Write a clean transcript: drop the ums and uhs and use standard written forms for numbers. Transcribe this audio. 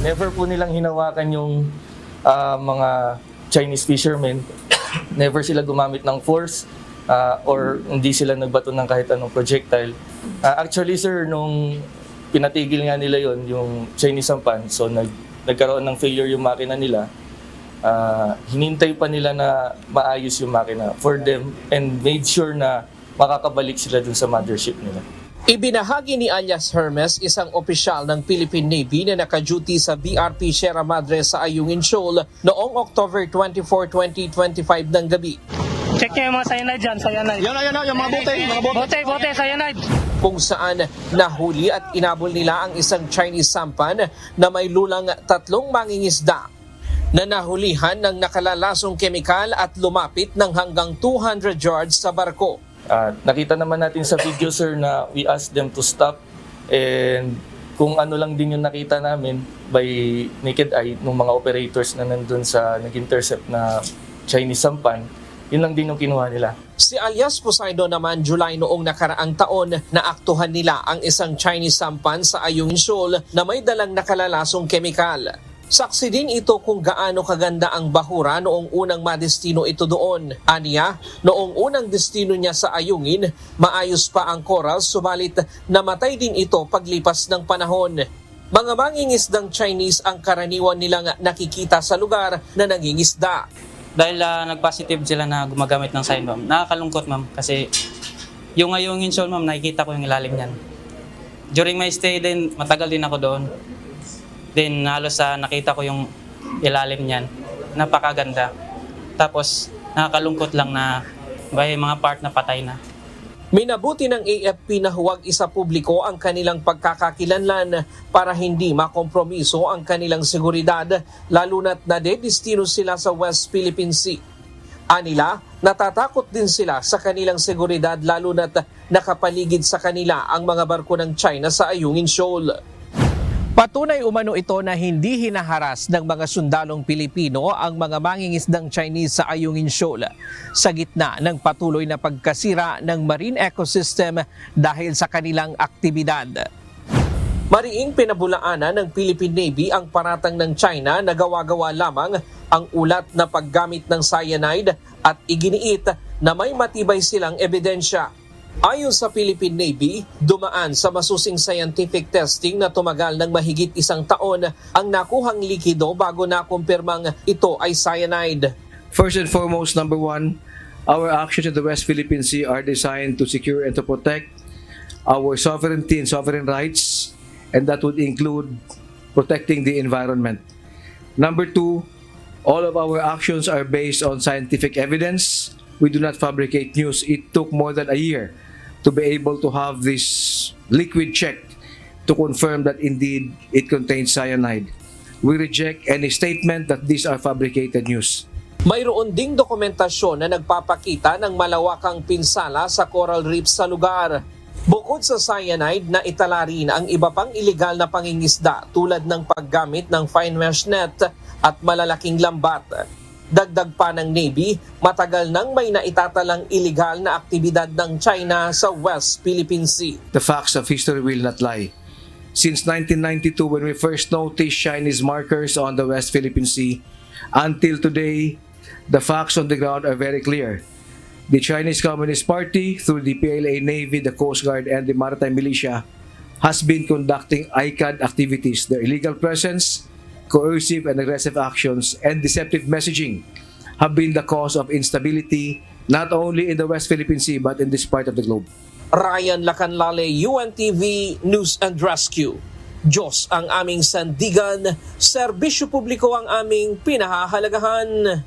Never po nilang hinawakan yung mga Chinese fishermen. Never sila gumamit ng force or hindi sila nagbato ng kahit anong projectile. Actually sir, nung pinatigil nga nila yon yung Chinese sampan, so nagkaroon ng failure yung makina nila, hinintay pa nila na maayos yung makina for them and made sure na makakabalik sila dun sa mothership nila. Ibinahagi ni alias Hermes, isang opisyal ng Philippine Navy na naka-duty sa BRP Sierra Madre sa Ayungin Shoal noong October 24, 2025 ng gabi. Check niyo yung mga cyanide dyan, cyanide. Yan, yung mga bote, Bote, cyanide. Kung saan nahuli at inabol nila ang isang Chinese sampan na may lulang 3 mangingisda na nahulihan ng nakalalasong kemikal at lumapit ng hanggang 200 yards sa barko. Nakita naman natin sa video sir na we asked them to stop, and kung ano lang din yung nakita namin by naked eye ng mga operators na nandun sa nag-intercept na Chinese sampan, yun lang din yung kinuha nila. Si alias Poseidon naman, July noong nakaraang taon, naaktuhan nila ang isang Chinese sampan sa Ayungin Shoal na may dalang nakalalasong kemikal. Saksi din ito kung gaano kaganda ang bahura noong unang madestino ito doon. Aniya, noong unang destino niya sa Ayungin, maayos pa ang coral, subalit namatay din ito paglipas ng panahon. Mga mangingisdang Chinese ang karaniwan nilang nakikita sa lugar na nangingisda. Dahil nag-positive sila na gumagamit ng sign, ma'am. Nakakalungkot, ma'am. Kasi yung Ayungin Shoal, ma'am, nakikita ko yung ilalim niyan. During my stay din, matagal din ako doon. Then halos nakita ko yung ilalim niyan. Napakaganda. Tapos nakakalungkot lang na may mga part na patay na. Minabuti ng AFP na huwag isa publiko ang kanilang pagkakakilanlan para hindi makompromiso ang kanilang seguridad, lalo na't nadedestino sila sa West Philippine Sea. Anila, natatakot din sila sa kanilang seguridad lalo na't nakapaligid sa kanila ang mga barko ng China sa Ayungin Shoal. Patunay umano ito na hindi hinaharas ng mga sundalong Pilipino ang mga mangingisdang Chinese sa Ayungin Shoal sa gitna ng patuloy na pagkasira ng marine ecosystem dahil sa kanilang aktibidad. Mariing pinabulaanan ng Philippine Navy ang paratang ng China na gawa-gawa lamang ang ulat na paggamit ng cyanide at iginiit na may matibay silang ebidensya. Ayon sa Philippine Navy, dumaan sa masusing scientific testing na tumagal ng mahigit 1 taon ang nakuhang likido bago nakumpirmang ito ay cyanide. First and foremost, number one, our actions in the West Philippine Sea are designed to secure and to protect our sovereignty and sovereign rights, and that would include protecting the environment. Number two, all of our actions are based on scientific evidence. We do not fabricate news. It took more than a year to be able to have this liquid checked to confirm that indeed it contains cyanide. We reject any statement that these are fabricated news. Mayroon ding dokumentasyon na nagpapakita ng malawakang pinsala sa coral reefs sa lugar. Bukod sa cyanide, naitala rin ang iba pang iligal na pangingisda tulad ng paggamit ng fine mesh net at malalaking lambat. Dagdag pa ng Navy, matagal nang may naitatalang iligal na aktibidad ng China sa West Philippine Sea. The facts of history will not lie. Since 1992, when we first noticed Chinese markers on the West Philippine Sea, until today, the facts on the ground are very clear. The Chinese Communist Party, through the PLA Navy, the Coast Guard, and the Maritime Militia, has been conducting ICAD activities. Their illegal presence, coercive and aggressive actions, and deceptive messaging have been the cause of instability not only in the West Philippine Sea but in this part of the globe. Ryan Lacanlale, UNTV News and Rescue. Diyos ang aming sandigan, serbisyo publiko ang aming pinahahalagahan.